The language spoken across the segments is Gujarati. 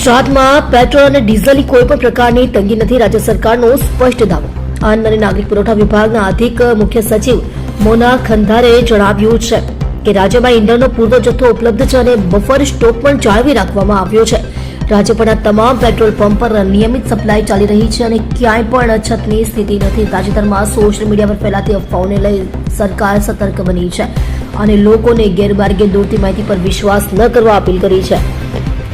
ગુજરાતમાં પેટ્રોલ અને ડીઝલની કોઈ પણ પ્રકારની તંગી નથી, રાજ્ય સરકારનો સ્પષ્ટ દાવો। અન્ન અને નાગરિક પુરવઠા વિભાગના અધિક મુખ્ય સચિવ મોના ખંધારે જણાવ્યું છે કે રાજ્યમાં ઈંધણનો પૂરતો જથ્થો ઉપલબ્ધ છે અને બફર સ્ટોક પણ જાળવી રાખવામાં આવ્યો છે। રાજ્યભરના તમામ પેટ્રોલ પંપ પર નિયમિત સપ્લાય ચાલી રહી છે અને ક્યાંય પણ અછતની સ્થિતિ નથી। તાજેતરમાં સોશિયલ મીડિયા પર ફેલાતી અફવાઓને લઈ સરકાર સતર્ક બની છે અને લોકોને ગેરમાર્ગે દોરતી માહિતી પર વિશ્વાસ ન કરવા અપીલ કરી છે।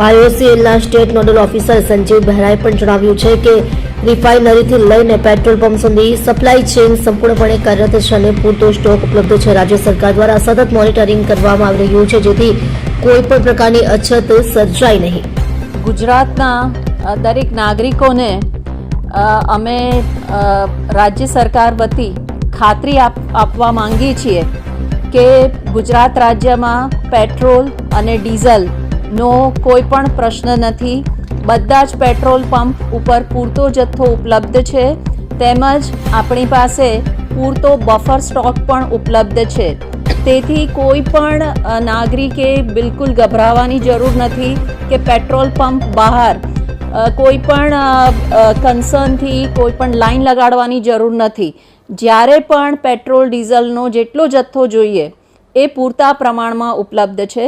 IOCLના સ્ટેટ નોડલ ઓફિસર સંજીવ બહેરાએ પણ જણાવ્યું છે કે રિફાઇનરીથી લઈને પેટ્રોલ પંપ સુધી સપ્લાય ચેઇન સંપૂર્ણપણે કાર્યરત છે અને પૂરતો સ્ટોક ઉપલબ્ધ છે। રાજ્ય સરકાર દ્વારા સતત મોનિટરિંગ કરવામાં આવી રહ્યું છે જેથી કોઈ પણ પ્રકારની અછત સર્જાય નહીં। ગુજરાતના દરેક નાગરિકોને અમે રાજ્ય સરકાર વતી ખાતરી આપવા માંગીએ છીએ કે ગુજરાત રાજ્યમાં પેટ્રોલ અને ડીઝલનો કોઈ પણ પ્રશ્ન નથી। બધા જ પેટ્રોલ પંપ ઉપર પૂરતો જથ્થો ઉપલબ્ધ છે તેમજ આપણી પાસે પૂરતો બફર સ્ટોક પણ ઉપલબ્ધ છે। તેથી કોઈ પણ નાગરિકે બિલકુલ ગભરાવાની જરૂર નથી કે પેટ્રોલ પંપ બહાર કોઈ પણ કન્સર્નથી કોઈ પણ લાઈન લગાડવાની જરૂર નથી। જ્યારે પણ પેટ્રોલ ડીઝલનો જેટલો જથ્થો જોઈએ એ પૂરતા પ્રમાણમાં ઉપલબ્ધ છે।